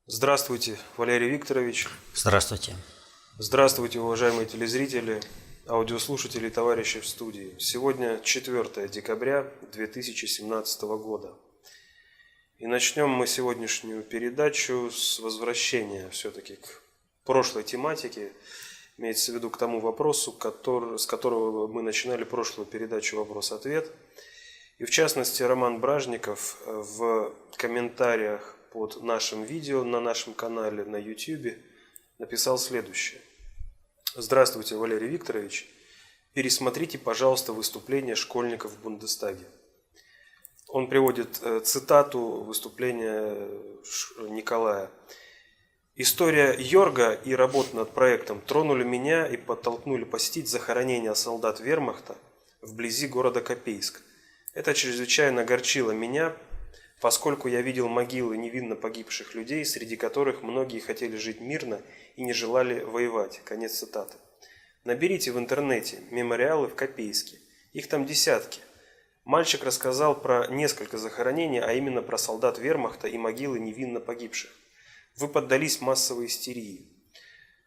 Здравствуйте, Валерий Викторович. Здравствуйте. Здравствуйте, уважаемые телезрители, аудиослушатели и товарищи в студии. Сегодня 4 декабря 2017 года. И начнем мы сегодняшнюю передачу с возвращения все-таки к прошлой тематике. Имеется в виду к тому вопросу, с которого мы начинали прошлую передачу «Вопрос-ответ». И в частности, Роман Бражников в комментариях под нашим видео на нашем канале на YouTube написал следующее. Здравствуйте, Валерий Викторович. Пересмотрите, пожалуйста, выступление школьников в Бундестаге. Он приводит цитату выступления Николая. История Йорга и работа над проектом тронули меня и подтолкнули посетить захоронение солдат вермахта вблизи города Копейск. Это чрезвычайно огорчило меня, поскольку я видел могилы невинно погибших людей, среди которых многие хотели жить мирно и не желали воевать. Конец цитаты. Наберите в интернете мемориалы в Копейске. Их там десятки. Мальчик рассказал про несколько захоронений, а именно про солдат вермахта и могилы невинно погибших. Вы поддались массовой истерии.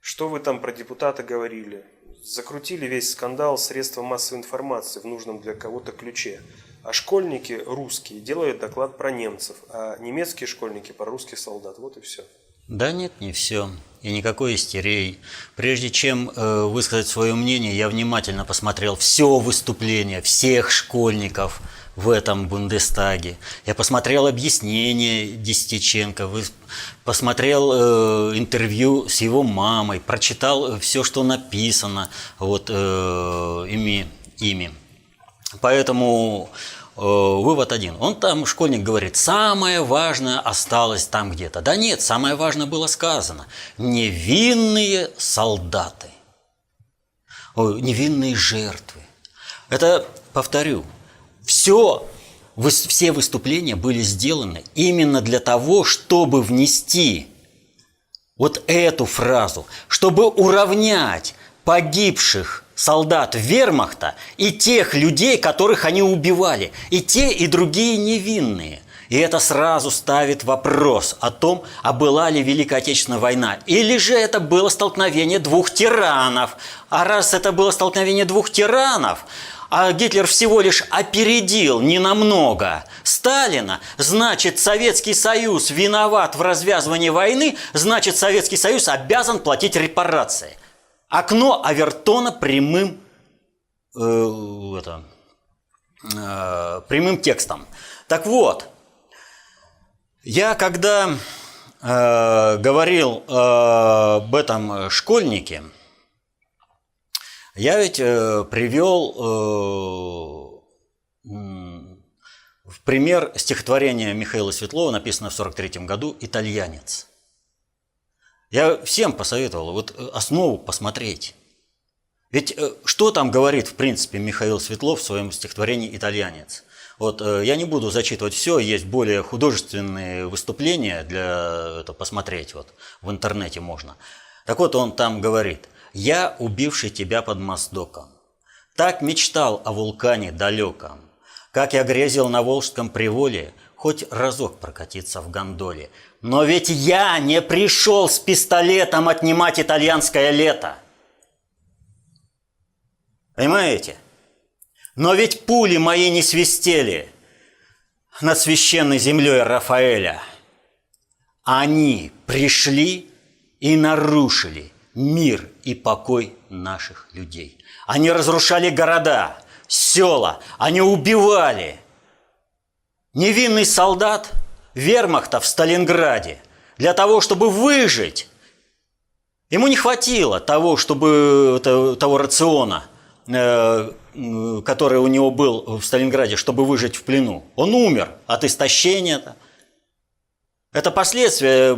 Что вы там про депутата говорили? Закрутили весь скандал средства массовой информации в нужном для кого-то ключе. А школьники русские делают доклад про немцев, а немецкие школьники про русских солдат. Вот и все. Да нет, не все. И никакой истерии. Прежде чем высказать свое мнение, я внимательно посмотрел все выступление всех школьников в этом Бундестаге. Я посмотрел объяснение Десятиченко, посмотрел интервью с его мамой, прочитал все, что написано ими. Поэтому вывод один. Он там, школьник, говорит, самое важное осталось там где-то. Да нет, самое важное было сказано. Невинные солдаты. Невинные жертвы. Это, повторю, все выступления были сделаны именно для того, чтобы внести вот эту фразу, чтобы уравнять погибших солдат вермахта и тех людей, которых они убивали, и те, и другие невинные. И это сразу ставит вопрос о том, а была ли Великая Отечественная война, или же это было столкновение двух тиранов. А раз это было столкновение двух тиранов, а Гитлер всего лишь опередил ненамного Сталина, значит, Советский Союз виноват в развязывании войны, значит, Советский Союз обязан платить репарации. Окно Авертона прямым текстом. Так вот, я когда говорил об этом школьнике, я ведь привел в пример стихотворение Михаила Светлова, написанное в 1943 году «Итальянец». Я всем посоветовал основу посмотреть. Ведь что там говорит, в принципе, Михаил Светлов в своем стихотворении «Итальянец»? Я не буду зачитывать все, есть более художественные выступления для этого посмотреть, в интернете можно. Так вот, он там говорит: «Я, убивший тебя под Моздоком, так мечтал о вулкане далеком, как я грезил на Волжском приволе, хоть разок прокатиться в гондоле. Но ведь я не пришел с пистолетом отнимать итальянское лето». Понимаете? Но ведь пули мои не свистели над священной землей Рафаэля. Они пришли и нарушили мир и покой наших людей. Они разрушали города, села, они убивали. Невинный солдат вермахта в Сталинграде для того, чтобы выжить, ему не хватило того рациона, который у него был в Сталинграде, чтобы выжить в плену. Он умер от истощения. Это последствия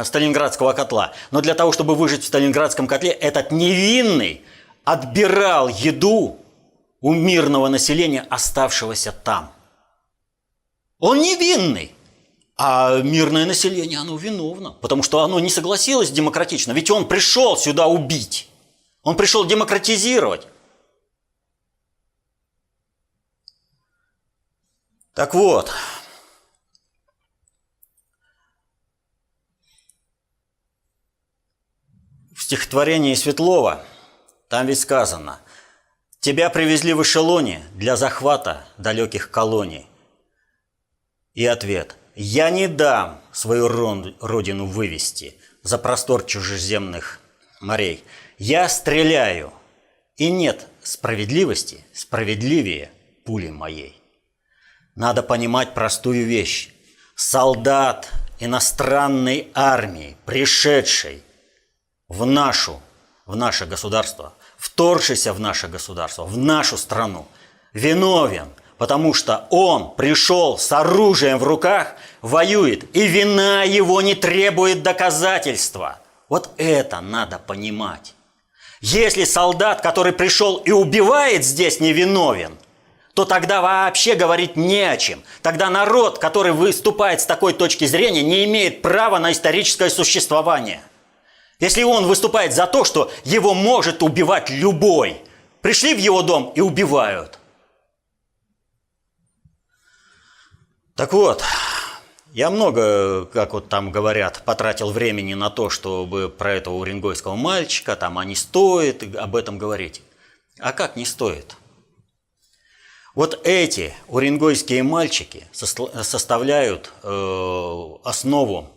Сталинградского котла. Но для того, чтобы выжить в Сталинградском котле, этот невинный отбирал еду у мирного населения, оставшегося там. Он невинный, а мирное население, оно виновно, потому что оно не согласилось демократично. Ведь он пришел сюда убить, он пришел демократизировать. Так вот, стихотворении Светлова, там ведь сказано: «Тебя привезли в эшелоне для захвата далеких колоний». И ответ: «Я не дам свою родину вывести за простор чужеземных морей. Я стреляю, и нет справедливости справедливее пули моей». Надо понимать простую вещь. Солдат иностранной армии, пришедший в наше государство, вторгшийся в наше государство, в нашу страну, виновен, потому что он пришел с оружием в руках, воюет, и вина его не требует доказательства. Вот это надо понимать. Если солдат, который пришел и убивает здесь, невиновен, то тогда вообще говорить не о чем. Тогда народ, который выступает с такой точки зрения, не имеет права на историческое существование. Если он выступает за то, что его может убивать любой, пришли в его дом и убивают. Так вот, я много, как вот там говорят, потратил времени на то, чтобы про этого уренгойского мальчика, там, а не стоит об этом говорить. А как не стоит? Вот эти уренгойские мальчики составляют основу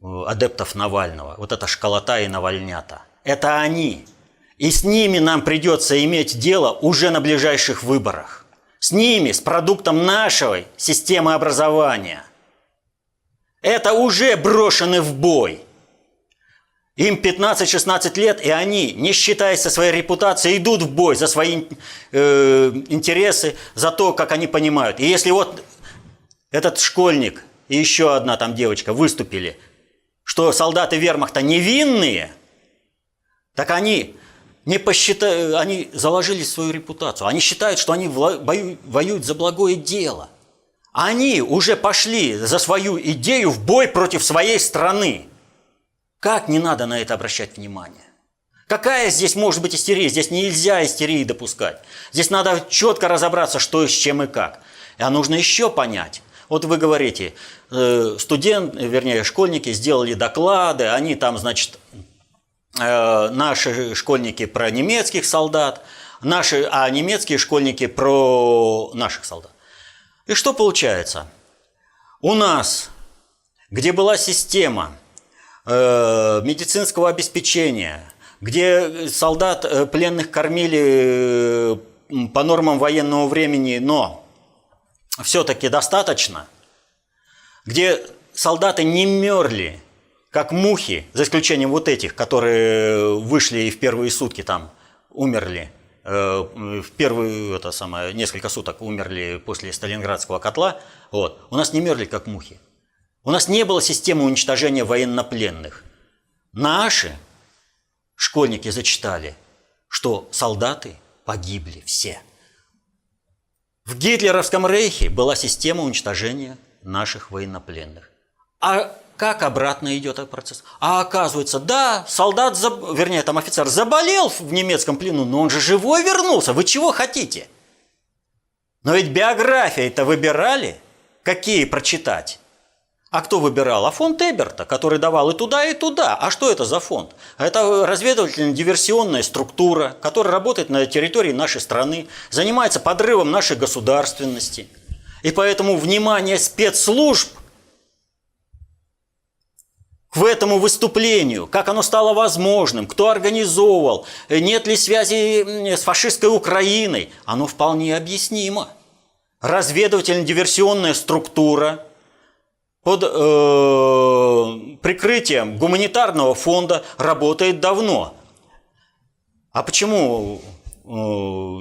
адептов Навального. Вот это школота и навальнята. Это они. И с ними нам придется иметь дело уже на ближайших выборах. С ними, с продуктом нашей системы образования. Это уже брошены в бой. Им 15-16 лет, и они, не считаясь со своей репутацией, идут в бой за свои интересы, за то, как они понимают. И если вот этот школьник и еще одна там девочка выступили, что солдаты вермахта невинные, так они они заложили свою репутацию. Они считают, что они воюют за благое дело. Они уже пошли за свою идею в бой против своей страны. Как не надо на это обращать внимание? Какая здесь может быть истерия? Здесь нельзя истерии допускать. Здесь надо четко разобраться, что с чем и как. А нужно еще понять. Вот вы говорите, школьники сделали доклады, они там, значит, наши школьники про немецких солдат, а немецкие школьники про наших солдат. И что получается? У нас, где была система медицинского обеспечения, где солдат пленных кормили по нормам военного времени, но все-таки достаточно, где солдаты не мерли, как мухи, за исключением вот этих, которые вышли и в первые сутки там умерли, в первые несколько суток умерли после Сталинградского котла, вот, у нас не мерли, как мухи. У нас не было системы уничтожения военнопленных. Наши школьники зачитали, что солдаты погибли все. В гитлеровском рейхе была система уничтожения наших военнопленных. А как обратно идет этот процесс? А оказывается, да, офицер заболел в немецком плену, но он же живой вернулся. Вы чего хотите? Но ведь биографии-то выбирали, какие прочитать. А кто выбирал? А фонд Эберта, который давал и туда, и туда. А что это за фонд? Это разведывательно-диверсионная структура, которая работает на территории нашей страны, занимается подрывом нашей государственности. И поэтому внимание спецслужб к этому выступлению, как оно стало возможным, кто организовывал, нет ли связи с фашистской Украиной, оно вполне объяснимо. Разведывательно-диверсионная структура под прикрытием гуманитарного фонда работает давно. А почему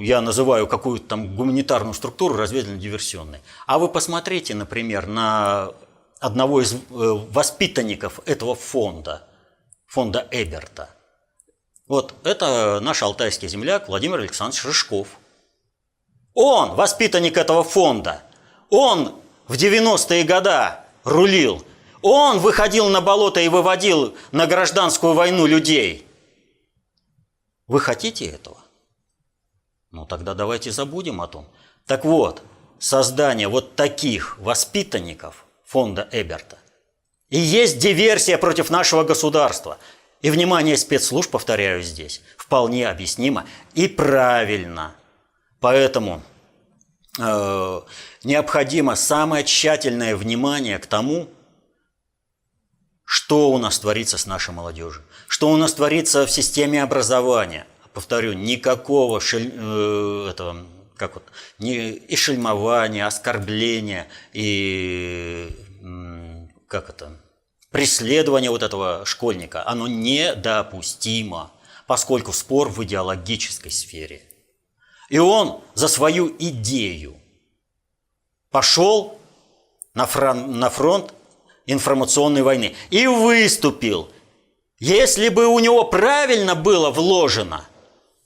я называю какую-то там гуманитарную структуру разведывательно-диверсионной? А вы посмотрите, например, на одного из воспитанников этого фонда Эберта. Вот это наш алтайский земляк Владимир Александрович Рыжков. Он воспитанник этого фонда. Он в 90-е годы рулил. Он выходил на болото и выводил на гражданскую войну людей. Вы хотите этого? Ну тогда давайте забудем о том. Так вот, создание вот таких воспитанников фонда Эберта и есть диверсия против нашего государства. И внимание спецслужб, повторяю здесь, вполне объяснимо и правильно. Поэтому необходимо самое тщательное внимание к тому, что у нас творится с нашей молодежью, что у нас творится в системе образования. Повторю, никакого и шельмования, оскорбления, и преследование вот этого школьника, оно недопустимо, поскольку спор в идеологической сфере. И он за свою идею пошел на фронт информационной войны и выступил. Если бы у него правильно было вложено,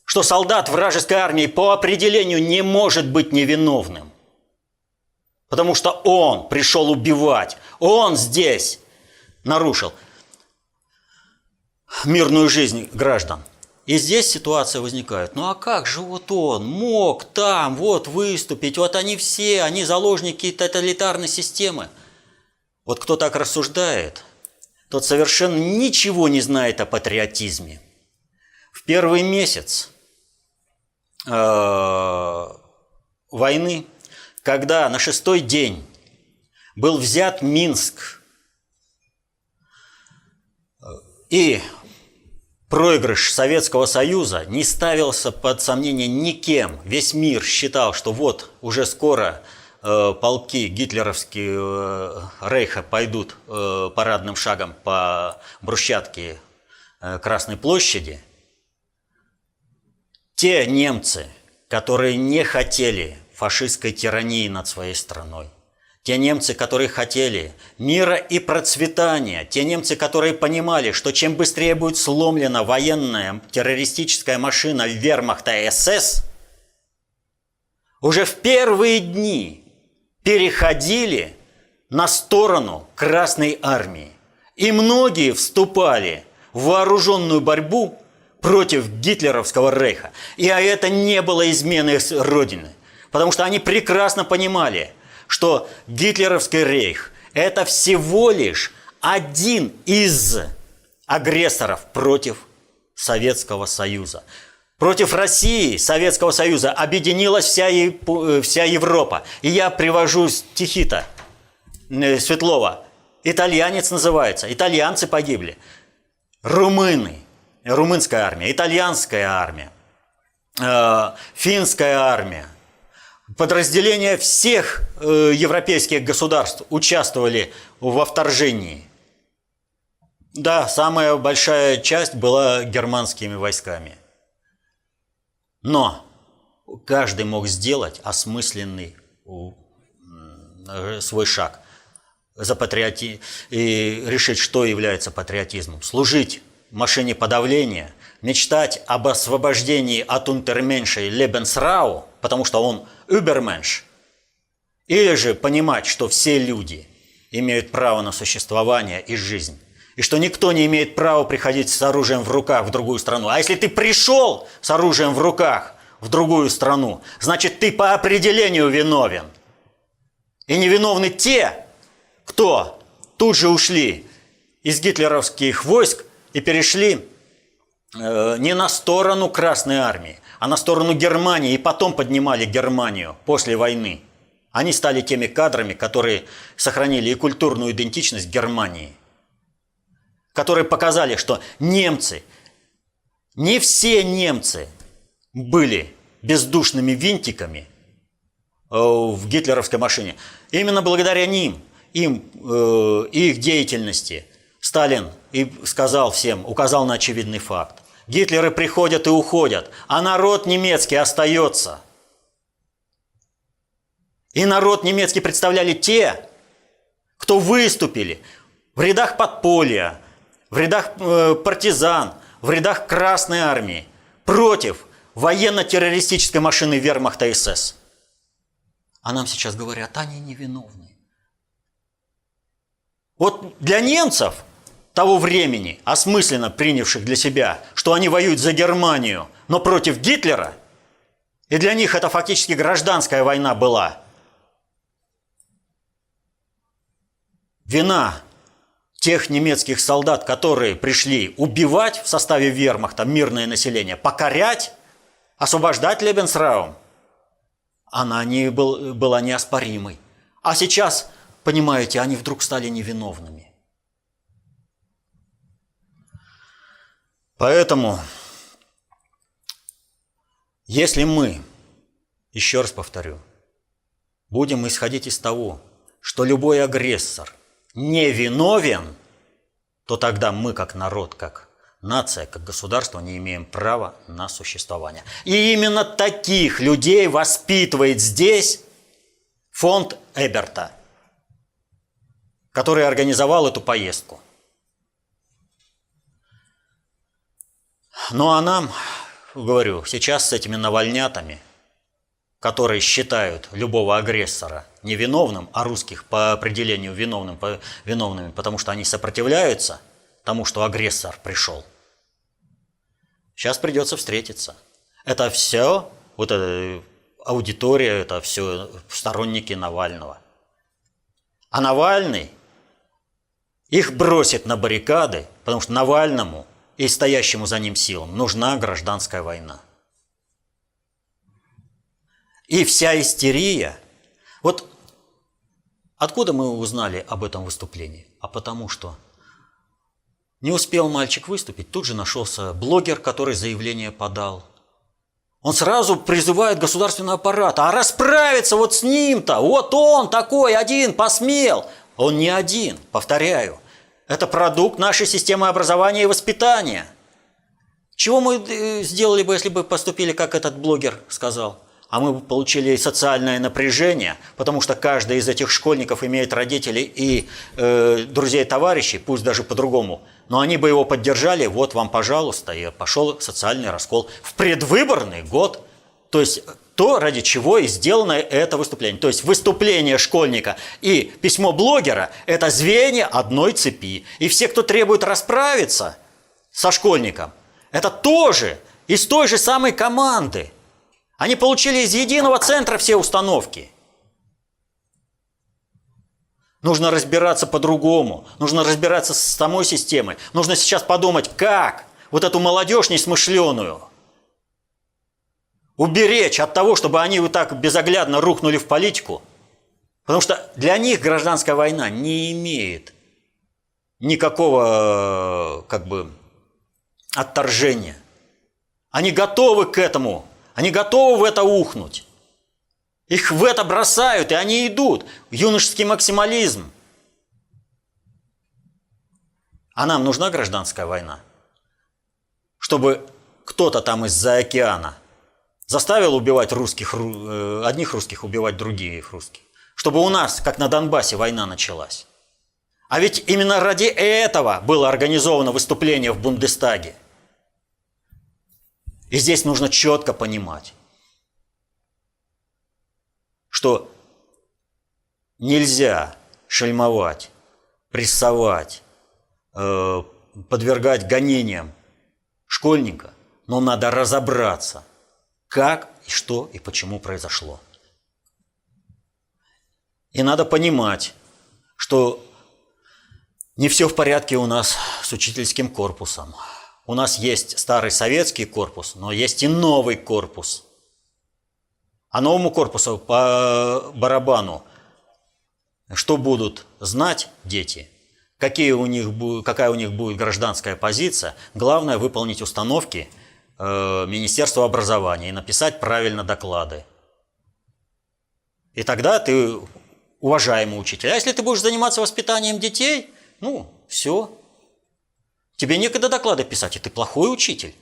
что солдат вражеской армии по определению не может быть невиновным, потому что он пришел убивать, он здесь нарушил мирную жизнь граждан. И здесь ситуация возникает. Ну а как же вот он мог там вот выступить? Вот они все, они заложники тоталитарной системы. Вот кто так рассуждает, тот совершенно ничего не знает о патриотизме. В первый месяц войны, когда на 6-й день был взят Минск, и проигрыш Советского Союза не ставился под сомнение никем. Весь мир считал, что вот уже скоро полки гитлеровские Рейха пойдут парадным шагом по брусчатке Красной площади. Те немцы, которые не хотели фашистской тирании над своей страной, те немцы, которые хотели мира и процветания, те немцы, которые понимали, что чем быстрее будет сломлена военная террористическая машина вермахта и СС, уже в первые дни переходили на сторону Красной армии. И многие вступали в вооруженную борьбу против гитлеровского рейха. И это не было изменой Родины, потому что они прекрасно понимали, что гитлеровский рейх – это всего лишь один из агрессоров против Советского Союза. Против России, Советского Союза объединилась вся Европа. И я привожу стихи-то Светлова. Итальянец называется. Итальянцы погибли. Румыны. Румынская армия. Итальянская армия. Финская армия. Подразделения всех европейских государств участвовали во вторжении. Да, самая большая часть была германскими войсками. Но каждый мог сделать осмысленный свой шаг и решить, что является патриотизмом. Служить машине подавления, мечтать об освобождении от унтерменша и лебенсрау, потому что он übermensch, или же понимать, что все люди имеют право на существование и жизнь, и что никто не имеет права приходить с оружием в руках в другую страну. А если ты пришел с оружием в руках в другую страну, значит, ты по определению виновен. И невиновны те, кто тут же ушли из гитлеровских войск и перешли не на сторону Красной армии, а на сторону Германии, и потом поднимали Германию после войны. Они стали теми кадрами, которые сохранили и культурную идентичность Германии, которые показали, что немцы, не все немцы были бездушными винтиками в гитлеровской машине. Именно благодаря им и их деятельности Сталин и сказал всем, указал на очевидный факт. Гитлеры приходят и уходят, а народ немецкий остается. И народ немецкий представляли те, кто выступили в рядах подполья, в рядах партизан, в рядах Красной армии против военно-террористической машины вермахта СС. А нам сейчас говорят, они невиновны. Вот для немцев того времени, осмысленно принявших для себя, что они воюют за Германию, но против Гитлера, и для них это фактически гражданская война была. Вина тех немецких солдат, которые пришли убивать в составе вермахта мирное население, покорять, освобождать Лебенсраум, она была неоспоримой. А сейчас, понимаете, они вдруг стали невиновными. Поэтому, если мы, еще раз повторю, будем исходить из того, что любой агрессор невиновен, то тогда мы, как народ, как нация, как государство, не имеем права на существование. И именно таких людей воспитывает здесь фонд Эберта, который организовал эту поездку. Ну а нам, говорю, сейчас с этими навальнятами, которые считают любого агрессора невиновным, а русских по определению виновными, потому что они сопротивляются тому, что агрессор пришел. Сейчас придется встретиться. Это все, вот эта аудитория, это все сторонники Навального. А Навальный их бросит на баррикады, потому что Навальному и стоящему за ним силам нужна гражданская война. И вся истерия. Вот откуда мы узнали об этом выступлении? А потому что не успел мальчик выступить, тут же нашелся блогер, который заявление подал. Он сразу призывает государственный аппарат, а расправиться вот с ним-то, вот он такой один посмел. Он не один, повторяю. Это продукт нашей системы образования и воспитания. Чего мы сделали бы, если бы поступили, как этот блогер сказал? А мы бы получили социальное напряжение, потому что каждый из этих школьников имеет родителей и друзей, товарищей, пусть даже по-другому. Но они бы его поддержали, вот вам, пожалуйста, и пошел социальный раскол в предвыборный год. То есть то, ради чего и сделано это выступление. То есть выступление школьника и письмо блогера – это звенья одной цепи. И все, кто требует расправиться со школьником, это тоже из той же самой команды. Они получили из единого центра все установки. Нужно разбираться по-другому. Нужно разбираться с самой системой. Нужно сейчас подумать, как вот эту молодежь несмышленую уберечь от того, чтобы они вот так безоглядно рухнули в политику. Потому что для них гражданская война не имеет никакого отторжения. Они готовы к этому. Они готовы в это ухнуть. Их в это бросают, и они идут. Юношеский максимализм. А нам нужна гражданская война? Чтобы кто-то там из-за океана заставил убивать одних русских убивать других русских. Чтобы у нас, как на Донбассе, война началась. А ведь именно ради этого было организовано выступление в Бундестаге. И здесь нужно четко понимать, что нельзя шельмовать, прессовать, подвергать гонениям школьника, но надо разобраться, как и что и почему произошло. И надо понимать, что не все в порядке у нас с учительским корпусом. У нас есть старый советский корпус, но есть и новый корпус. А новому корпусу по барабану, что будут знать дети, какая у них будет гражданская позиция. Главное выполнить установки Министерства образования и написать правильно доклады. И тогда ты уважаемый учитель. А если ты будешь заниматься воспитанием детей, все. Тебе некогда доклады писать, и ты плохой учитель.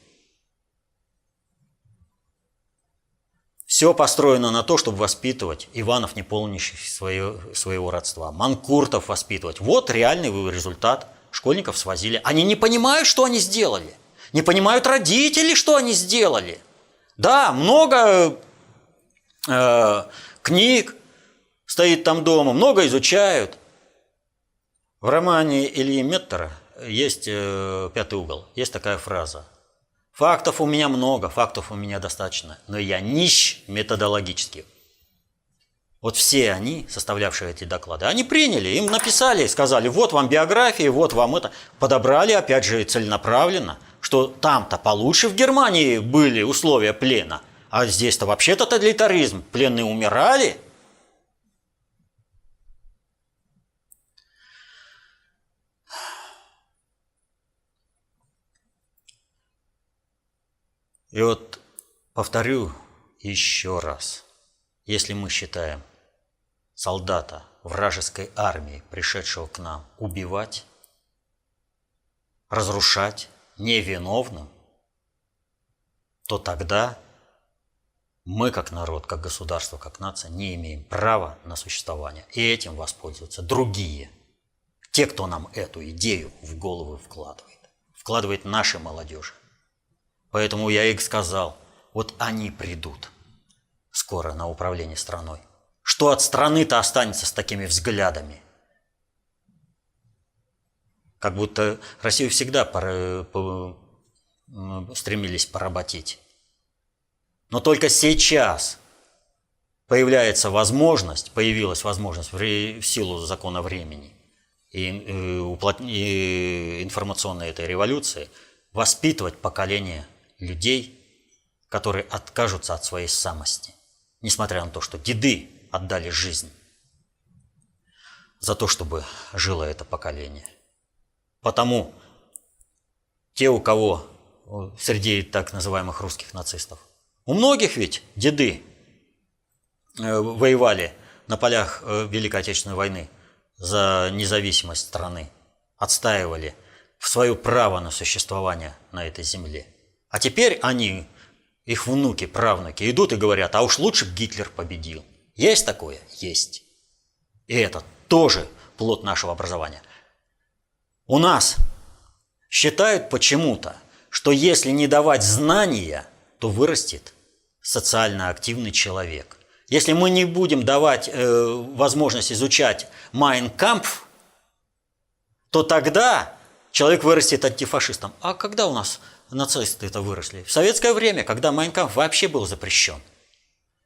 Все построено на то, чтобы воспитывать Иванов, не помнящих своего родства, Манкуртов воспитывать. Вот реальный результат. Школьников свозили. Они не понимают, что они сделали. Не понимают родители, что они сделали. Да, много книг стоит там дома, много изучают. В романе Ильи Меттера есть «Пятый угол», есть такая фраза. Фактов у меня много, фактов у меня достаточно, но я нищ методологически. Вот все они, составлявшие эти доклады, они приняли, им написали, сказали, вот вам биографии, вот вам это. Подобрали, опять же, целенаправленно, что там-то получше в Германии были условия плена, а здесь-то вообще тоталитаризм, пленные умирали. И вот повторю еще раз. Если мы считаем солдата вражеской армии, пришедшего к нам убивать, разрушать, невиновным, то тогда мы, как народ, как государство, как нация, не имеем права на существование. И этим воспользуются другие. Те, кто нам эту идею в голову вкладывает. Вкладывает нашей молодежи. Поэтому я и сказал, вот они придут скоро на управление страной. Что от страны-то останется с такими взглядами? Как будто Россию всегда стремились поработить. Но только сейчас появилась возможность в силу закона времени и информационной этой революции воспитывать поколение людей, которые откажутся от своей самости, несмотря на то, что деды отдали жизнь за то, чтобы жило это поколение. Потому те, у кого среди так называемых русских нацистов, у многих ведь деды воевали на полях Великой Отечественной войны за независимость страны, отстаивали свое право на существование на этой земле. А теперь они, их внуки, правнуки, идут и говорят, а уж лучше бы Гитлер победил. Есть такое? Есть. И это тоже плод нашего образования. У нас считают почему-то, что если не давать знания, то вырастет социально активный человек. Если мы не будем давать возможность изучать Mein Kampf, то тогда человек вырастет антифашистом. А когда у нас нацисты это выросли? В советское время, когда Mein Kampf вообще был запрещен.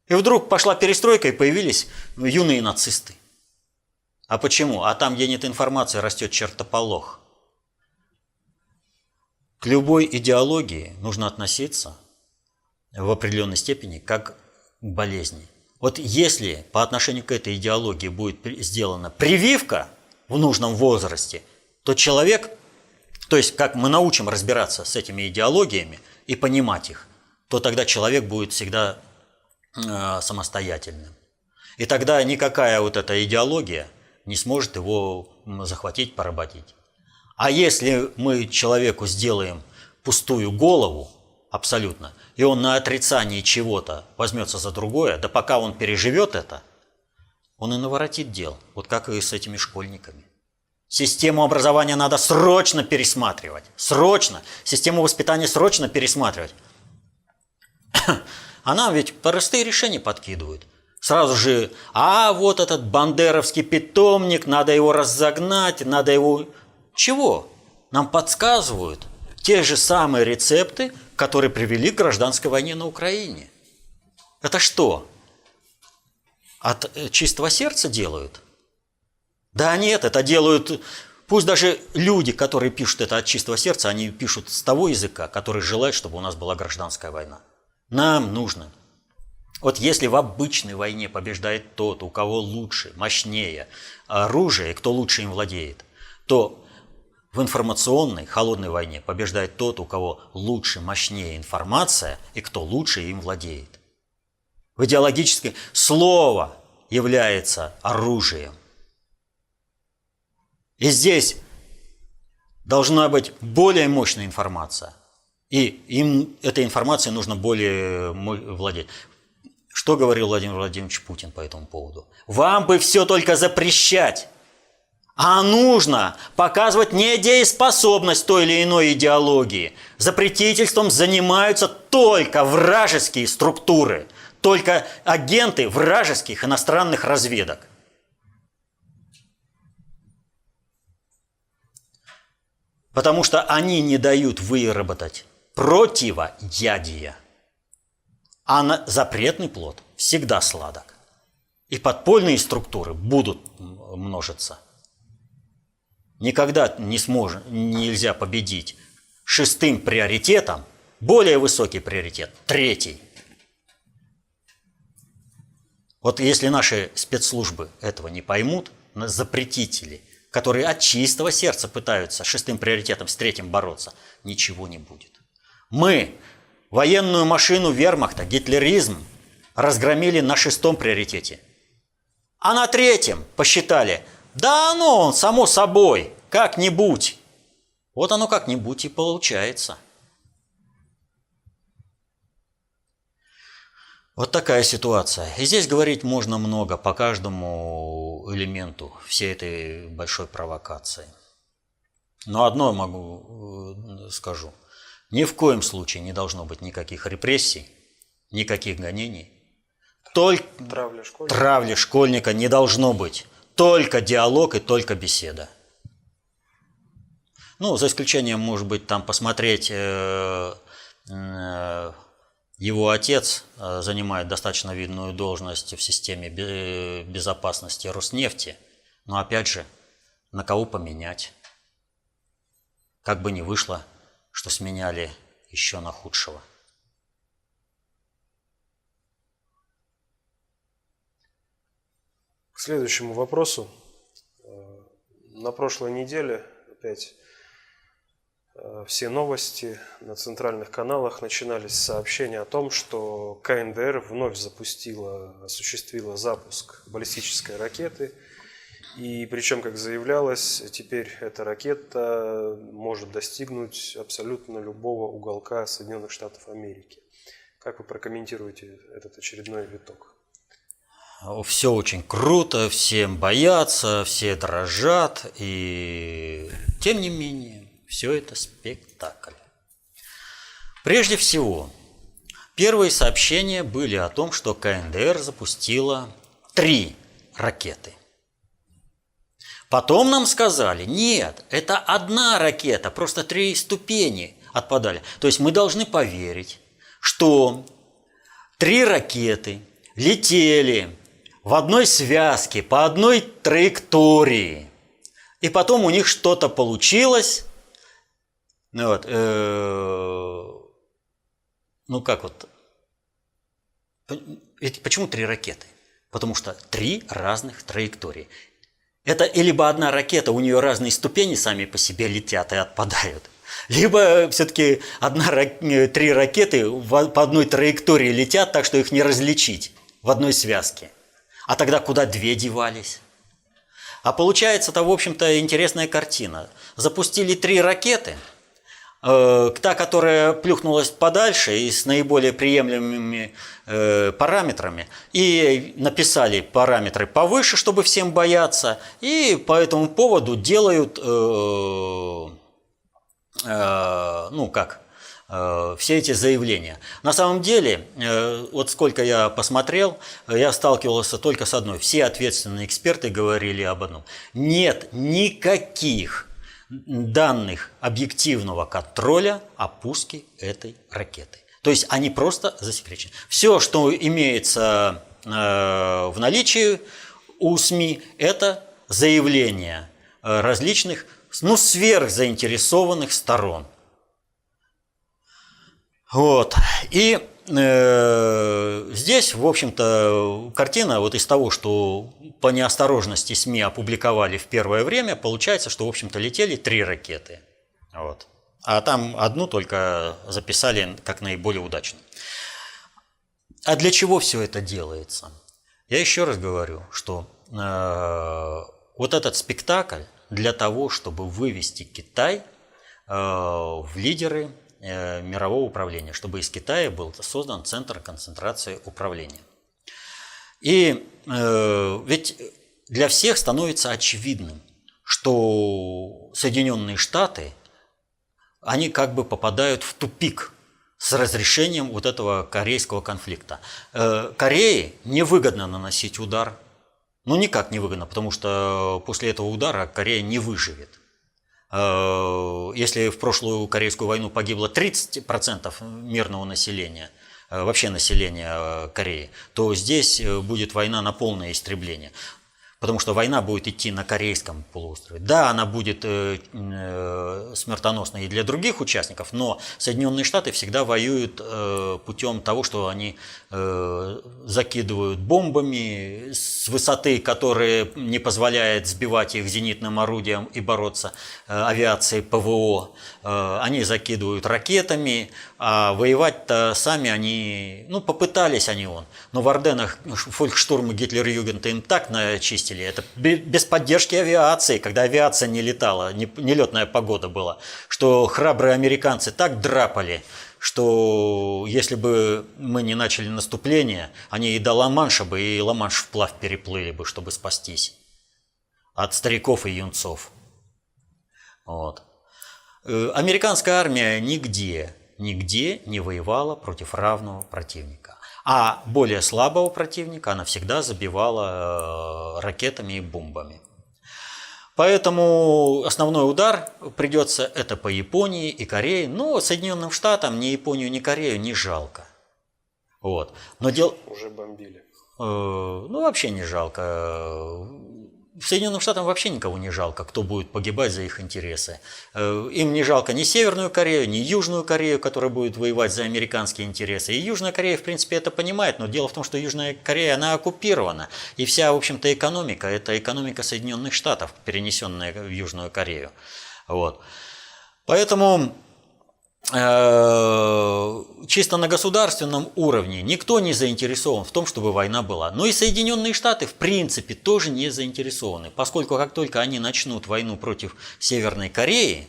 И вдруг пошла перестройка, и появились юные нацисты. А почему? А там, где нет информации, растет чертополох. К любой идеологии нужно относиться в определенной степени как к болезни. Вот если по отношению к этой идеологии будет сделана прививка в нужном возрасте, то человек, то есть как мы научим разбираться с этими идеологиями и понимать их, то тогда человек будет всегда самостоятельным. И тогда никакая вот эта идеология не сможет его захватить, поработить. А если мы человеку сделаем пустую голову, абсолютно, и он на отрицании чего-то возьмется за другое, да пока он переживет это, он и наворотит дел, вот как и с этими школьниками. Систему образования надо срочно пересматривать, срочно, систему воспитания срочно пересматривать. А нам ведь простые решения подкидывают. Сразу же, вот этот бандеровский питомник, надо его разогнать, надо его... Чего? Нам подсказывают те же самые рецепты, которые привели к гражданской войне на Украине. Это что? От чистого сердца делают? Да нет, это делают... Пусть даже люди, которые пишут это от чистого сердца, они пишут с того языка, который желает, чтобы у нас была гражданская война. Нам нужно. Вот если в обычной войне побеждает тот, у кого лучше, мощнее оружие, кто лучше им владеет, то в информационной, холодной войне побеждает тот, у кого лучше, мощнее информация и кто лучше им владеет. В идеологической слово является оружием. И здесь должна быть более мощная информация. И им этой информацией нужно более владеть. Что говорил Владимир Владимирович Путин по этому поводу? Вам бы все только запрещать. А нужно показывать недееспособность той или иной идеологии. Запретительством занимаются только вражеские структуры, только агенты вражеских иностранных разведок. Потому что они не дают выработать противоядие. А запретный плод всегда сладок. и подпольные структуры будут множиться. Никогда нельзя победить шестым приоритетом, более высокий приоритет, третий. Вот если наши спецслужбы этого не поймут, запретители, которые от чистого сердца пытаются шестым приоритетом с третьим бороться, ничего не будет. Мы военную машину вермахта, гитлеризм, разгромили на шестом приоритете. А на третьем посчитали, да оно, само собой, как-нибудь. Вот оно как-нибудь и получается. Вот такая ситуация. И здесь говорить можно много по каждому элементу всей этой большой провокации. Но одно скажу. Ни в коем случае не должно быть никаких репрессий, никаких гонений. Только травли школьника не должно быть. Только диалог и только беседа. Ну, за исключением, может быть, там посмотреть, его отец занимает достаточно видную должность в системе безопасности Роснефти. Но опять же, на кого поменять? Как бы ни вышло, что сменяли еще на худшего. К следующему вопросу. На прошлой неделе опять все новости на центральных каналах начинались с сообщения о том, что КНДР вновь осуществила запуск баллистической ракеты. И причем, как заявлялось, теперь эта ракета может достигнуть абсолютно любого уголка Соединенных Штатов Америки. Как вы прокомментируете этот очередной виток? Все очень круто, всем боятся, все дрожат, и тем не менее, все это спектакль. Прежде всего, первые сообщения были о том, что КНДР запустила 3 ракеты. Потом нам сказали, нет, это одна ракета, просто 3 ступени отпадали. То есть мы должны поверить, что 3 ракеты летели в одной связке, по одной траектории, и потом у них что-то получилось. Вот, Ведь почему 3 ракеты? Потому что 3 разных траектории. Это либо одна ракета, у нее разные ступени сами по себе летят и отпадают, либо все-таки 3 ракеты по одной траектории летят, так что их не различить в одной связке. А тогда куда 2 девались? А получается-то, в общем-то, интересная картина. Запустили 3 ракеты. Та, которая плюхнулась подальше и с наиболее приемлемыми параметрами, и написали параметры повыше, чтобы всем бояться, и по этому поводу делают все эти заявления. На самом деле, вот сколько я посмотрел, я сталкивался только с одной. Все ответственные эксперты говорили об одном. Нет никаких данных объективного контроля о пуске этой ракеты. То есть они просто засекречены. Все, что имеется в наличии у СМИ, это заявления различных, сверхзаинтересованных сторон. Вот. И здесь, в общем-то, картина вот из того, что по неосторожности СМИ опубликовали в первое время, получается, что, в общем-то, летели 3 ракеты. Вот. А там одну только записали как наиболее удачную. А для чего все это делается? Я еще раз говорю, что вот этот спектакль для того, чтобы вывести Китай в лидеры мирового управления, чтобы из Китая был создан центр концентрации управления. И ведь для всех становится очевидным, что Соединенные Штаты, они как бы попадают в тупик с разрешением вот этого корейского конфликта. Корее невыгодно наносить удар. Ну, никак не выгодно, потому что после этого удара Корея не выживет. Если в прошлую Корейскую войну погибло 30% мирного населения, вообще населения Кореи, то здесь будет война на полное истребление. Потому что война будет идти на Корейском полуострове. Да, она будет смертоносной и для других участников, но Соединенные Штаты всегда воюют путем того, что они закидывают бомбами с высоты, которая не позволяет сбивать их зенитным орудием и бороться авиацией ПВО. Они закидывают ракетами, а воевать-то сами они, попытались они но в Арденнах фолькштурм и Гитлер-Югент им так начистили. Это без поддержки авиации, когда авиация не летала, нелетная погода была, что храбрые американцы так драпали, что если бы мы не начали наступление, они и до Ла-Манша бы, и Ла-Манш вплавь переплыли бы, чтобы спастись от стариков и юнцов. Вот. Американская армия нигде не воевала против равного противника. А более слабого противника она всегда забивала ракетами и бомбами. Поэтому основной удар придется это по Японии и Корее. Но Соединенным Штатам ни Японию, ни Корею не жалко. Вот. Но уже бомбили. Вообще не жалко. Соединенным Штатам вообще никого не жалко, кто будет погибать за их интересы. Им не жалко ни Северную Корею, ни Южную Корею, которая будет воевать за американские интересы. И Южная Корея, в принципе, это понимает, но дело в том, что Южная Корея, она оккупирована. И вся, в общем-то, экономика – это экономика Соединенных Штатов, перенесенная в Южную Корею. Вот. Поэтому чисто на государственном уровне никто не заинтересован в том, чтобы война была. Но и Соединенные Штаты, в принципе, тоже не заинтересованы, поскольку как только они начнут войну против Северной Кореи,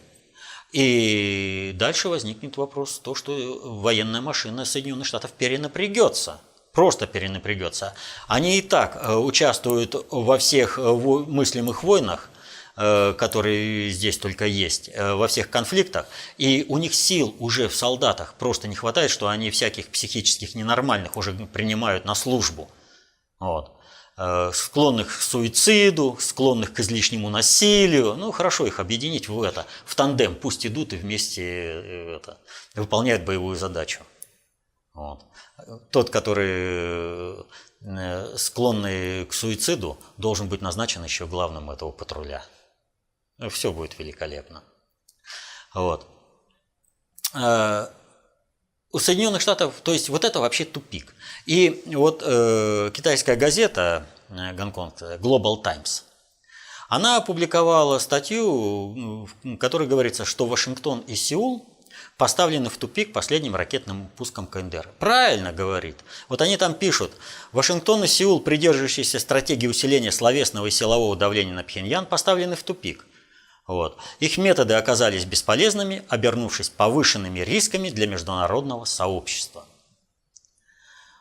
и дальше возникнет вопрос, то, что военная машина Соединенных Штатов перенапрягется. Просто перенапрягется. Они и так участвуют во всех мыслимых войнах, которые здесь только есть, во всех конфликтах, и у них сил уже в солдатах просто не хватает, что они всяких психических ненормальных уже принимают на службу. Вот. Склонных к суициду, склонных к излишнему насилию. Хорошо их объединить в тандем, пусть идут и вместе выполняют боевую задачу. Вот. Тот, который склонный к суициду, должен быть назначен еще главным этого патруля. Все будет великолепно. Вот. У Соединенных Штатов, то есть вот это вообще тупик. И вот китайская газета гонконгская Global Times, она опубликовала статью, в которой говорится, что Вашингтон и Сеул поставлены в тупик последним ракетным пуском КНДР. Правильно говорит. Вот они там пишут: Вашингтон и Сеул, придерживающиеся стратегии усиления словесного и силового давления на Пхеньян, поставлены в тупик. Вот. Их методы оказались бесполезными, обернувшись повышенными рисками для международного сообщества.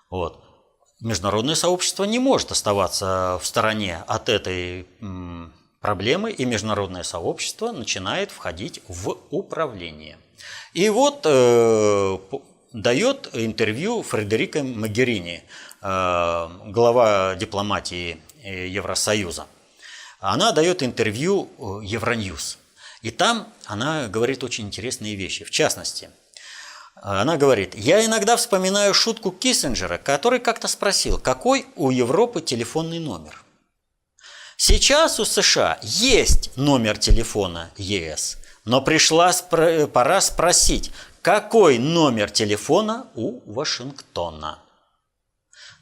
Вот. Международное сообщество не может оставаться в стороне от этой проблемы, и международное сообщество начинает входить в управление. И вот дает интервью Фредерико Могерини, глава дипломатии Евросоюза. Она дает интервью Евроньюз. И там она говорит очень интересные вещи. В частности, она говорит: «Я иногда вспоминаю шутку Киссинджера, который как-то спросил, какой у Европы телефонный номер. Сейчас у США есть номер телефона ЕС, но пришла пора спросить, какой номер телефона у Вашингтона».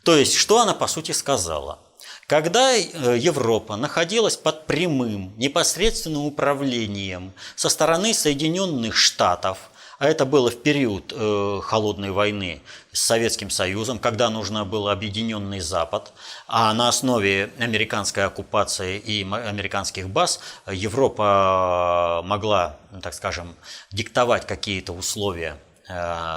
То есть, что она по сути сказала? Когда Европа находилась под прямым, непосредственным управлением со стороны Соединенных Штатов, а это было в период холодной войны с Советским Союзом, когда нужно был объединенный Запад, а на основе американской оккупации и американских баз Европа могла, так скажем, диктовать какие-то условия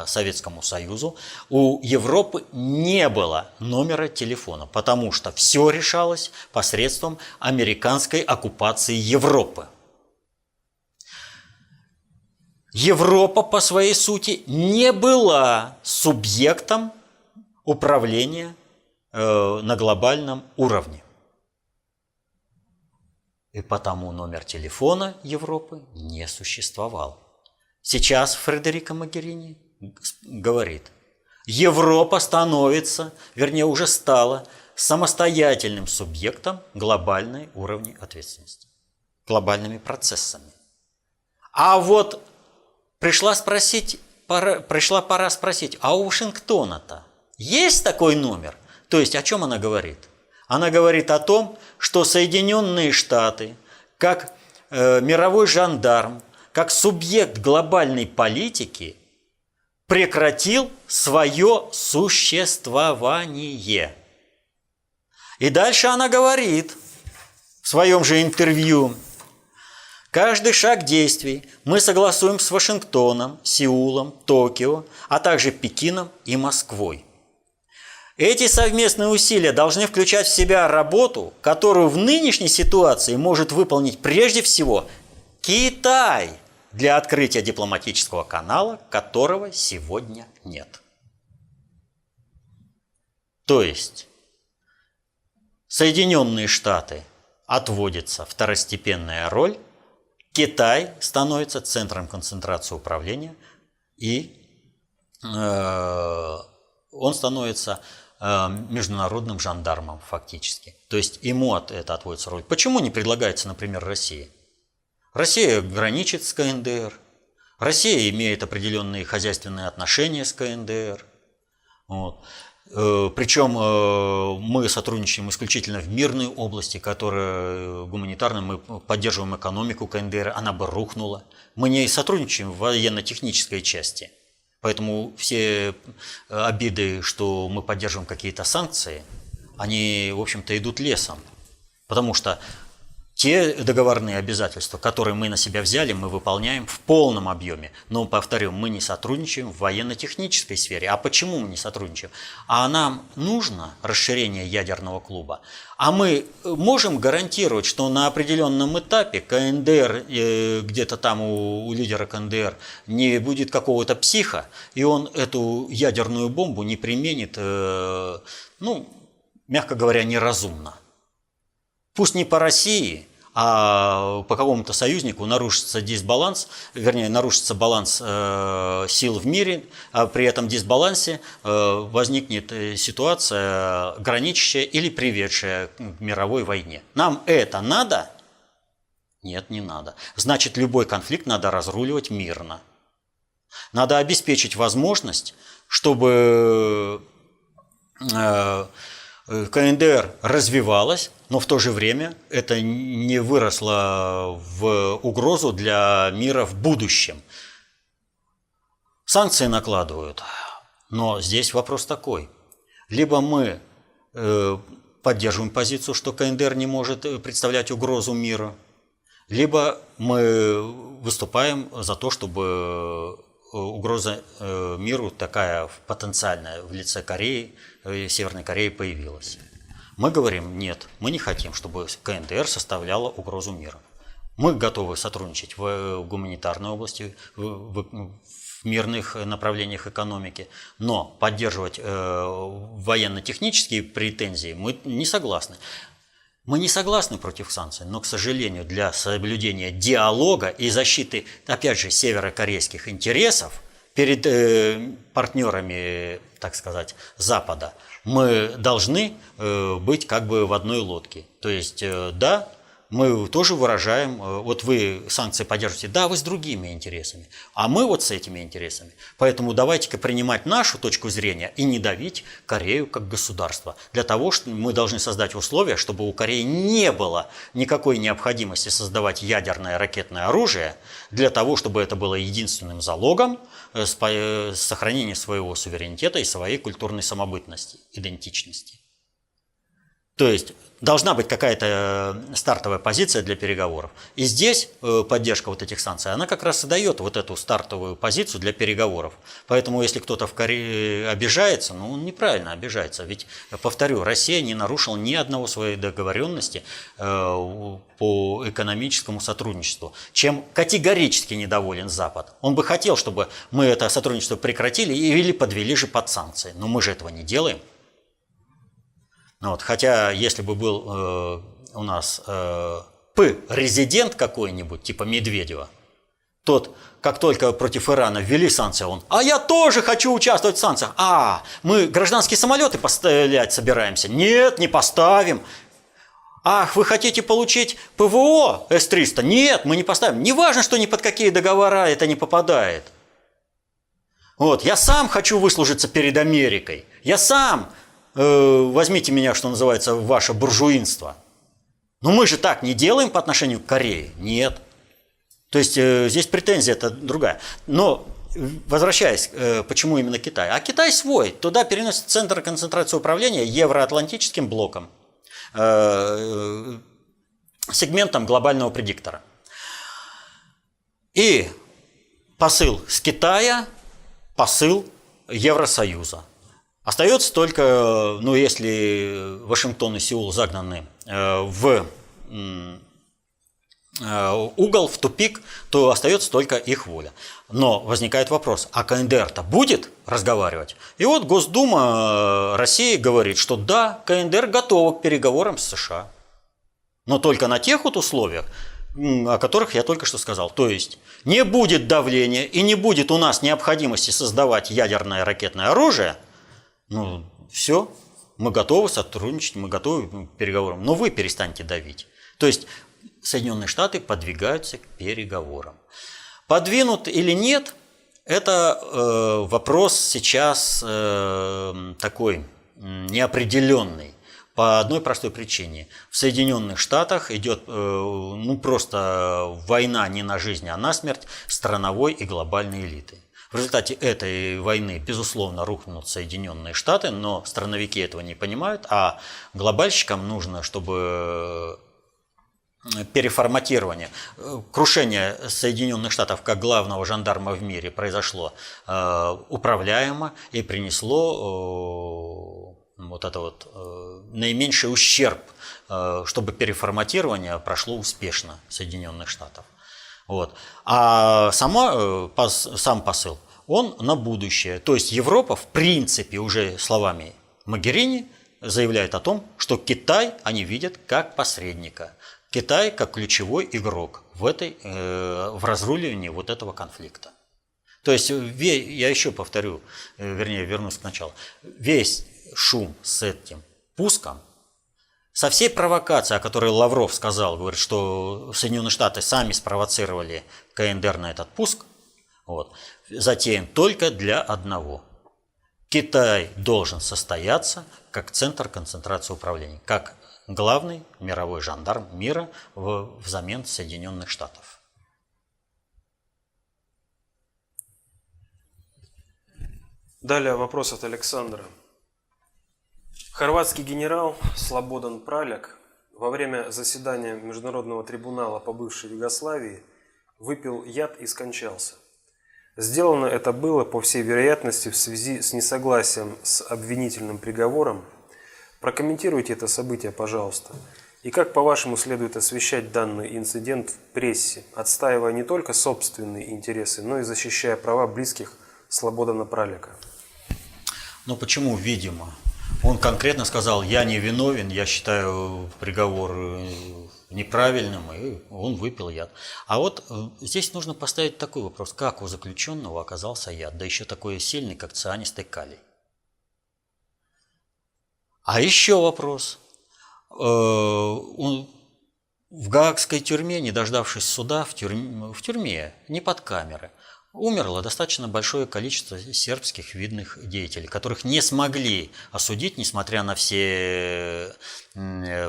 Советскому Союзу, у Европы не было номера телефона, потому что все решалось посредством американской оккупации Европы. Европа по своей сути не была субъектом управления на глобальном уровне. И потому номер телефона Европы не существовал. Сейчас Фредерико Могерини говорит: Европа становится, вернее уже стала самостоятельным субъектом глобальной уровней ответственности, глобальными процессами. А вот пришла пора спросить, а у Вашингтона-то есть такой номер? То есть о чем она говорит? Она говорит о том, что Соединенные Штаты, как мировой жандарм, как субъект глобальной политики, прекратил свое существование. И дальше она говорит в своем же интервью: каждый шаг действий мы согласуем с Вашингтоном, Сеулом, Токио, а также Пекином и Москвой. Эти совместные усилия должны включать в себя работу, которую в нынешней ситуации может выполнить прежде всего Китай для открытия дипломатического канала, которого сегодня нет. То есть Соединенные Штаты отводится второстепенная роль, Китай становится центром концентрации управления, и он становится международным жандармом фактически. То есть ему это отводится роль. Почему не предлагается, например, России? Россия граничит с КНДР, Россия имеет определенные хозяйственные отношения с КНДР. Вот. Причем мы сотрудничаем исключительно в мирной области, которая гуманитарно, мы поддерживаем экономику КНДР, она бы рухнула. Мы не сотрудничаем в военно-технической части. Поэтому все обиды, что мы поддерживаем какие-то санкции, они, в общем-то, идут лесом. Потому что те договорные обязательства, которые мы на себя взяли, мы выполняем в полном объеме. Но, повторю, мы не сотрудничаем в военно-технической сфере. А почему мы не сотрудничаем? А нам нужно расширение ядерного клуба. А мы можем гарантировать, что на определенном этапе КНДР, где-то там у лидера КНДР, не будет какого-то психа, и он эту ядерную бомбу не применит, мягко говоря, неразумно. Пусть не по России, а по какому-то союзнику нарушится дисбаланс, вернее, нарушится баланс сил в мире, а при этом дисбалансе возникнет ситуация, граничащая или приведшая к мировой войне. Нам это надо? Нет, не надо. Значит, любой конфликт надо разруливать мирно. Надо обеспечить возможность, чтобы КНДР развивалась, но в то же время это не выросло в угрозу для мира в будущем. Санкции накладывают, но здесь вопрос такой. Либо мы поддерживаем позицию, что КНДР не может представлять угрозу миру, либо мы выступаем за то, чтобы угроза миру такая потенциальная в лице Кореи, Северной Кореи появилась. Мы говорим, нет, мы не хотим, чтобы КНДР составляла угрозу мира. Мы готовы сотрудничать в гуманитарной области, в мирных направлениях экономики, но поддерживать военно-технические претензии мы не согласны. Мы не согласны против санкций, но, к сожалению, для соблюдения диалога и защиты, опять же, северокорейских интересов перед партнерами, так сказать, Запада, мы должны быть как бы в одной лодке. То есть, да, мы тоже выражаем, вот вы санкции поддерживаете, да, вы с другими интересами, а мы вот с этими интересами. Поэтому давайте-ка принимать нашу точку зрения и не давить Корею как государство. Для того, что мы должны создать условия, чтобы у Кореи не было никакой необходимости создавать ядерное ракетное оружие, для того, чтобы это было единственным залогом сохранения своего суверенитета и своей культурной самобытности, идентичности. То есть должна быть какая-то стартовая позиция для переговоров. И здесь поддержка вот этих санкций, она как раз и дает вот эту стартовую позицию для переговоров. Поэтому если кто-то в Корее обижается, он неправильно обижается. Ведь, повторю, Россия не нарушила ни одного своей договоренности по экономическому сотрудничеству, чем категорически недоволен Запад. Он бы хотел, чтобы мы это сотрудничество прекратили или подвели же под санкции. Но мы же этого не делаем. Хотя, если бы был у нас резидент какой-нибудь, типа Медведева, Тот, как только против Ирана ввели санкции, он: а я тоже хочу участвовать в санкциях. А, мы гражданские самолеты поставлять собираемся? Нет, не поставим. Ах, вы хотите получить ПВО С-300? Нет, мы не поставим. Не важно, что ни под какие договора это не попадает. Вот, я сам хочу выслужиться перед Америкой. Я сам, возьмите меня, что называется, в ваше буржуинство. Но мы же так не делаем по отношению к Корее. Нет. То есть здесь претензия это другая. Но возвращаясь, почему именно Китай? А Китай свой. Туда переносит центр концентрации управления евроатлантическим блоком, сегментом глобального предиктора. И посыл с Китая, посыл Евросоюза. Остается только, ну, если Вашингтон и Сеул загнаны в угол, в тупик, то остается только их воля. Но возникает вопрос, а КНДР-то будет разговаривать? И вот Госдума России говорит, что да, КНДР готова к переговорам с США. Но только на тех вот условиях, о которых я только что сказал. То есть не будет давления и не будет у нас необходимости создавать ядерное ракетное оружие. Ну, все, мы готовы сотрудничать, мы готовы к переговорам. Но вы перестаньте давить. То есть Соединенные Штаты подвигаются к переговорам. Подвинут или нет, это вопрос сейчас такой неопределенный. По одной простой причине. В Соединенных Штатах идет ну, просто война не на жизнь, а на смерть страновой и глобальной элиты. В результате этой войны, безусловно, рухнут Соединенные Штаты, но страновики этого не понимают, а глобальщикам нужно, чтобы переформатирование, крушение Соединенных Штатов как главного жандарма в мире произошло управляемо и принесло вот это вот наименьший ущерб, чтобы переформатирование прошло успешно Соединенных Штатов. Вот. А сам посыл, он на будущее. То есть Европа, в принципе, уже словами Могерини заявляет о том, что Китай они видят как посредника. Китай как ключевой игрок в разруливании вот этого конфликта. То есть, я еще повторю, вернее, вернусь к началу. Весь шум с этим пуском, со всей провокацией, о которой Лавров сказал, говорит, что Соединенные Штаты сами спровоцировали КНДР на этот пуск, вот, затеян только для одного. Китай должен состояться как центр концентрации управления, как главный мировой жандарм мира взамен Соединенных Штатов. Далее вопрос от Александра. Хорватский генерал Слободан Праляк во время заседания Международного трибунала по бывшей Югославии выпил яд и скончался. Сделано это было, по всей вероятности, в связи с несогласием с обвинительным приговором. Прокомментируйте это событие, пожалуйста. И как, по-вашему, следует освещать данный инцидент в прессе, отстаивая не только собственные интересы, но и защищая права близких Слободана Праляка? Ну почему, видимо? Он конкретно сказал, я не виновен, я считаю приговор неправильным, и он выпил яд. А вот здесь нужно поставить такой вопрос, как у заключенного оказался яд, да еще такой сильный, как цианистый калий. А еще вопрос. Он в гаагской тюрьме, не дождавшись суда, в тюрьме, не под камеры, умерло достаточно большое количество сербских видных деятелей, которых не смогли осудить, несмотря на все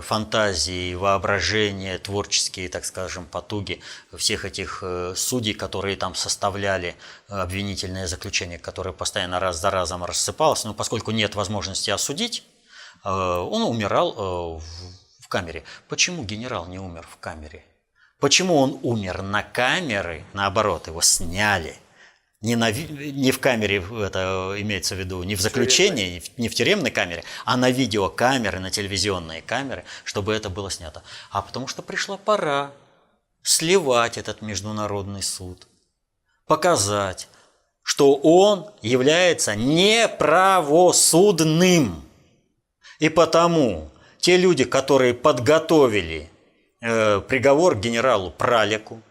фантазии, воображения, творческие, так скажем, потуги всех этих судей, которые там составляли обвинительное заключение, которое постоянно раз за разом рассыпалось. Но поскольку нет возможности осудить, он умирал в камере. Почему генерал не умер в камере? Почему он умер на камеры, наоборот, его сняли? Не в камере, это имеется в виду, не в заключении, не в тюремной камере, а на видеокамеры, на телевизионные камеры, чтобы это было снято. А потому что пришла пора сливать этот международный суд, показать, что он является неправосудным. И потому те люди, которые подготовили приговор генералу Праляку,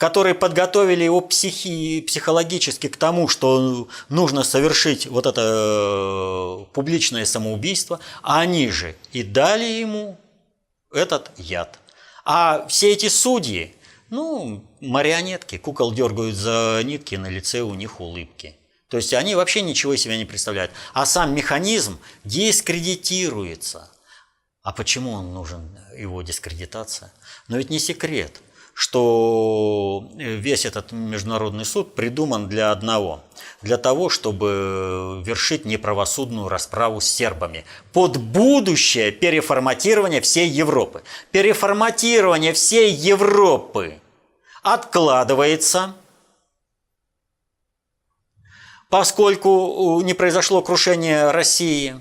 которые подготовили его психологически к тому, что нужно совершить вот это публичное самоубийство, а они же и дали ему этот яд. А все эти судьи, марионетки, кукол дергают за нитки, на лице у них улыбки. То есть они вообще ничего из себя не представляют. А сам механизм дискредитируется. А почему он нужен, его дискредитация? Но ведь не секрет, что весь этот международный суд придуман для одного. Для того, чтобы вершить неправосудную расправу с сербами. Под будущее переформатирование всей Европы. Переформатирование всей Европы откладывается, поскольку не произошло крушение России.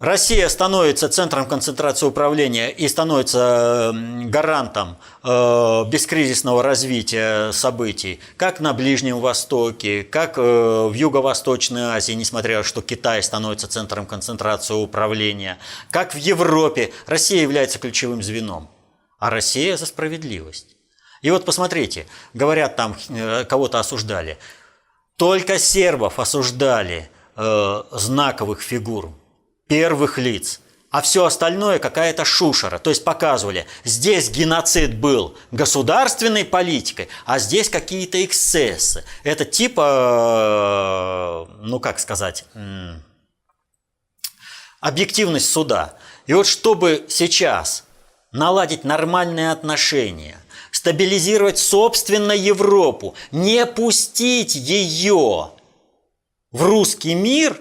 Россия становится центром концентрации управления и становится гарантом бескризисного развития событий, как на Ближнем Востоке, как в Юго-Восточной Азии, несмотря на то, что Китай становится центром концентрации управления, как в Европе. Россия является ключевым звеном, а Россия за справедливость. И вот посмотрите, говорят, там кого-то осуждали. Только сербов осуждали знаковых фигур, первых лиц, а все остальное какая-то шушера. То есть показывали, здесь геноцид был государственной политикой, а здесь какие-то эксцессы. Это типа, объективность суда. И вот чтобы сейчас наладить нормальные отношения, стабилизировать собственно Европу, не пустить ее в русский мир,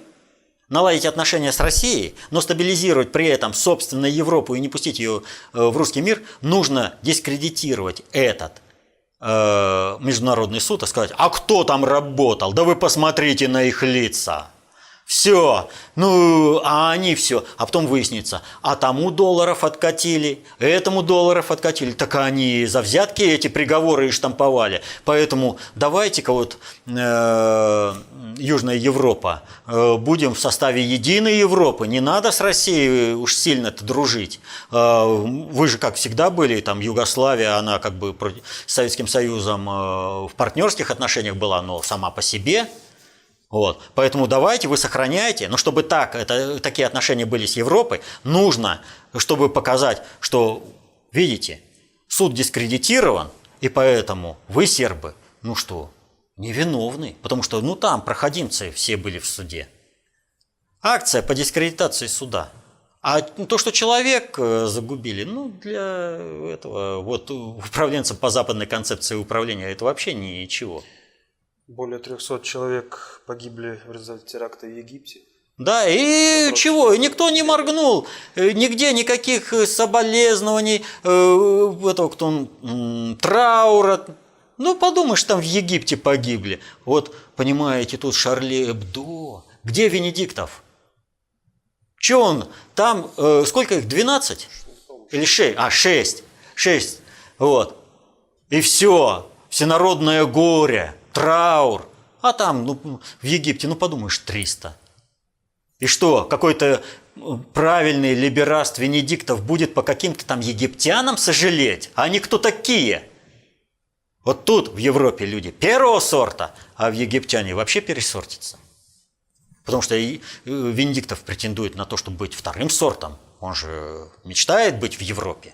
наладить отношения с Россией, но стабилизировать при этом собственно Европу и не пустить ее в русский мир, нужно дискредитировать этот международный суд и сказать, а кто там работал? Да вы посмотрите на их лица. Все, а они все, а потом выяснится, а тому долларов откатили, этому долларов откатили, так они за взятки эти приговоры и штамповали. Поэтому давайте-ка вот Южная Европа, будем в составе единой Европы, не надо с Россией уж сильно-то дружить. Вы же, как всегда, были, там Югославия, она как бы с Советским Союзом в партнерских отношениях была, но сама по себе. Вот. Поэтому давайте вы сохраняйте, но чтобы такие отношения были с Европой, нужно, чтобы показать, что, видите, суд дискредитирован, и поэтому вы, сербы, невиновны, потому что, там проходимцы все были в суде. Акция по дискредитации суда. А то, что человек загубили, для этого, управленцам по западной концепции управления, это вообще ничего. Более 300 человек погибли в результате теракта в Египте. Да, и чего? И никто не моргнул. Нигде никаких соболезнований, траура. Подумаешь, там в Египте погибли. Вот, понимаете, тут Шарли Эбдо. Где Венедиктов? Че он? Там, сколько их, 12? Или 6? 6. 6. Вот. И все. Всенародное горе. Траур. А там, в Египте, подумаешь, 300. И что, какой-то правильный либераст Венедиктов будет по каким-то там египтянам сожалеть? А они кто такие? Вот тут в Европе люди первого сорта, а в египтяне вообще пересортятся. Потому что Венедиктов претендует на то, чтобы быть вторым сортом. Он же мечтает быть в Европе.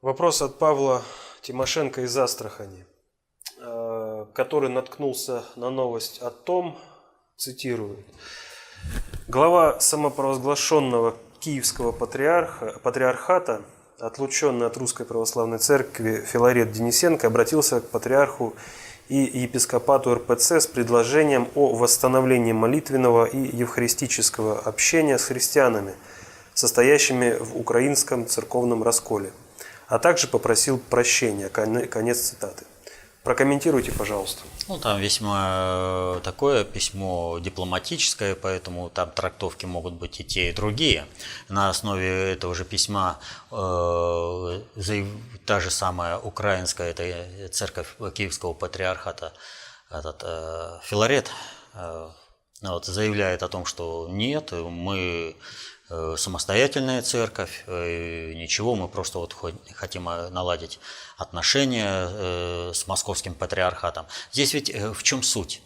Вопрос от Павла Тимошенко из Астрахани, который наткнулся на новость о том, цитирую, глава самопровозглашенного Киевского патриархата, отлученный от Русской Православной Церкви Филарет Денисенко, обратился к патриарху и епископату РПЦ с предложением о восстановлении молитвенного и евхаристического общения с христианами, состоящими в украинском церковном расколе, а также попросил прощения. Конец цитаты. Прокомментируйте, пожалуйста. Там весьма такое письмо дипломатическое, поэтому там трактовки могут быть и те, и другие. На основе этого же письма та же самая украинская, это церковь Киевского патриархата, Филарет, заявляет о том, что нет, мы самостоятельная церковь, ничего, мы просто вот хотим наладить отношения с московским патриархатом. Здесь ведь в чем суть?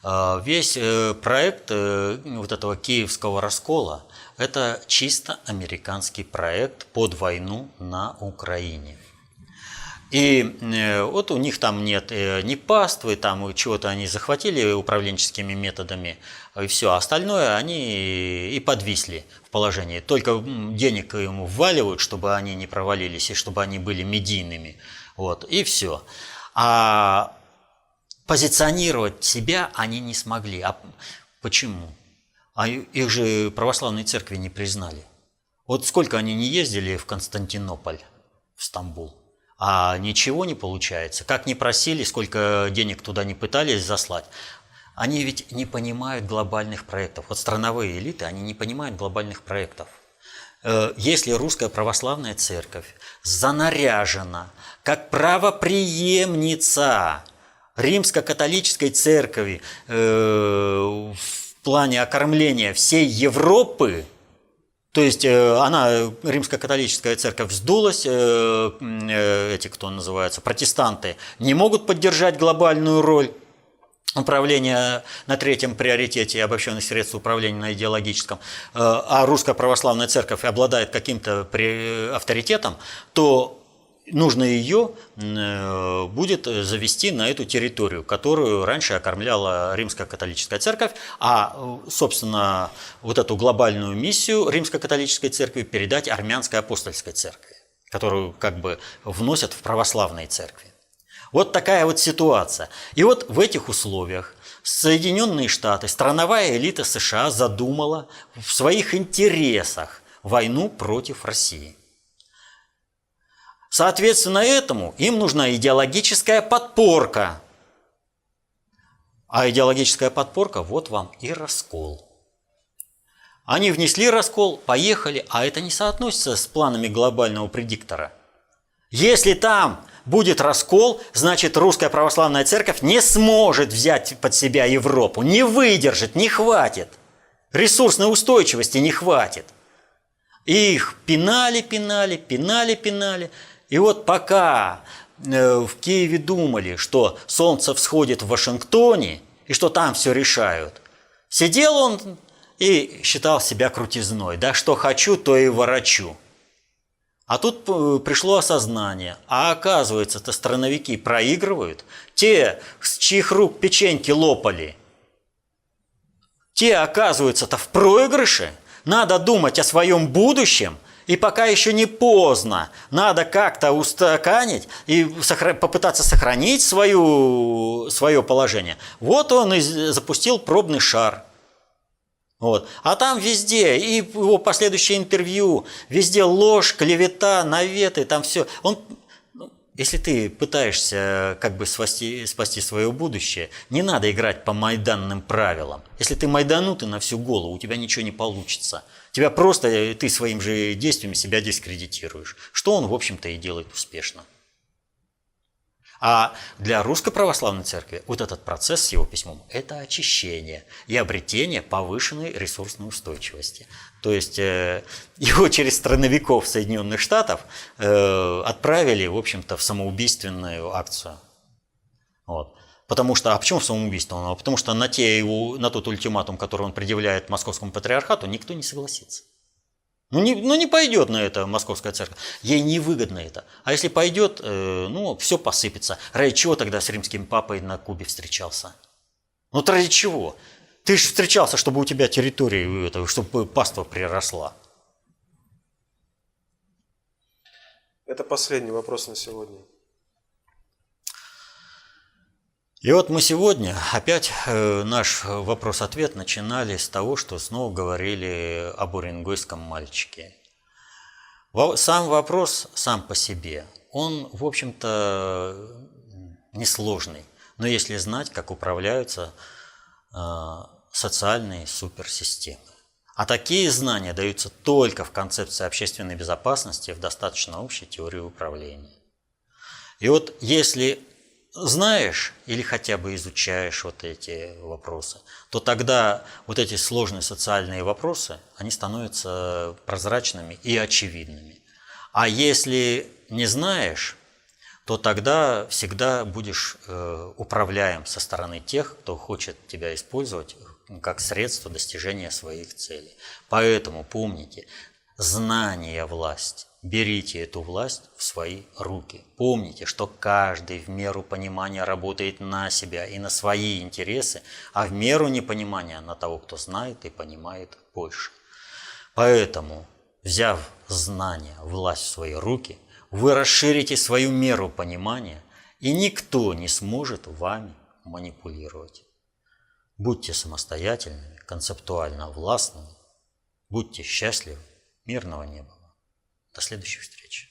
Весь проект вот этого киевского раскола – это чисто американский проект под войну на Украине. И вот у них там нет ни паствы, там чего-то они захватили управленческими методами, и все. А остальное они и подвисли в положении. Только денег им вваливают, чтобы они не провалились, и чтобы они были медийными. Вот, и все. А позиционировать себя они не смогли. А почему? А их же православные церкви не признали. Вот сколько они не ездили в Константинополь, в Стамбул. А ничего не получается. Как ни просили, сколько денег туда не пытались заслать, они ведь не понимают глобальных проектов. Вот страновые элиты, они не понимают глобальных проектов. Если русская православная церковь занаряжена как правопреемница римско-католической церкви в плане окормления всей Европы, то есть она, римско-католическая церковь, вздулась, эти, кто называется, протестанты, не могут поддержать глобальную роль управления на третьем приоритете обобщенных средств управления на идеологическом, а русская православная церковь обладает каким-то авторитетом, то нужно ее будет завести на эту территорию, которую раньше окормляла Римская католическая церковь, а, собственно, вот эту глобальную миссию Римской католической церкви передать армянской апостольской церкви, которую как бы вносят в православные церкви. Вот такая вот ситуация. И вот в этих условиях Соединенные Штаты, страновая элита США задумала в своих интересах войну против России. Соответственно, этому им нужна идеологическая подпорка. А идеологическая подпорка, вот вам и раскол. Они внесли раскол, поехали, а это не соотносится с планами глобального предиктора. Если там будет раскол, значит, русская православная церковь не сможет взять под себя Европу, не выдержит, не хватит. Ресурсной устойчивости не хватит. И их пинали. И вот пока в Киеве думали, что солнце всходит в Вашингтоне и что там все решают, сидел он и считал себя крутизной. Да что хочу, то и ворочу. А тут пришло осознание. А оказывается-то страновики проигрывают. Те, с чьих рук печеньки лопали, те, оказывается-то, в проигрыше. Надо думать о своем будущем. И пока еще не поздно, надо как-то устаканить и попытаться сохранить свое положение. Вот он и запустил пробный шар. Вот. А там везде, и его последующее интервью, везде ложь, клевета, наветы, там все. Если ты пытаешься как бы спасти свое будущее, не надо играть по майданным правилам. Если ты майданутый на всю голову, у тебя ничего не получится. Тебя просто, ты своим же действиями себя дискредитируешь. Что он, в общем-то, и делает успешно. А для Русской Православной Церкви вот этот процесс с его письмом – это очищение и обретение повышенной ресурсной устойчивости. То есть его через страновиков Соединенных Штатов отправили, в общем-то, в самоубийственную акцию. Вот. Потому что, а почему в самоубийство? Потому что на тот ультиматум, который он предъявляет московскому патриархату, никто не согласится. Не пойдет на это московская церковь. Ей невыгодно это. А если пойдет, все посыпется. Ради чего тогда с римским папой на Кубе встречался? Ради чего? Ты же встречался, чтобы у тебя территория, чтобы паства приросла. Это последний вопрос на сегодня. И вот мы сегодня опять наш вопрос-ответ начинали с того, что снова говорили об уренгойском мальчике. Сам вопрос сам по себе, он, в общем-то, несложный. Но если знать, как управляются социальные суперсистемы. А такие знания даются только в концепции общественной безопасности в достаточно общей теории управления. И вот если знаешь или хотя бы изучаешь вот эти вопросы, то тогда вот эти сложные социальные вопросы, они становятся прозрачными и очевидными. А если не знаешь, то тогда всегда будешь управляем со стороны тех, кто хочет тебя использовать как средство достижения своих целей. Поэтому помните, знание – власть. Берите эту власть в свои руки. Помните, что каждый в меру понимания работает на себя и на свои интересы, а в меру непонимания на того, кто знает и понимает больше. Поэтому, взяв знание, власть в свои руки, вы расширите свою меру понимания, и никто не сможет вами манипулировать. Будьте самостоятельными, концептуально властными, будьте счастливы, мирного неба. До следующих встреч.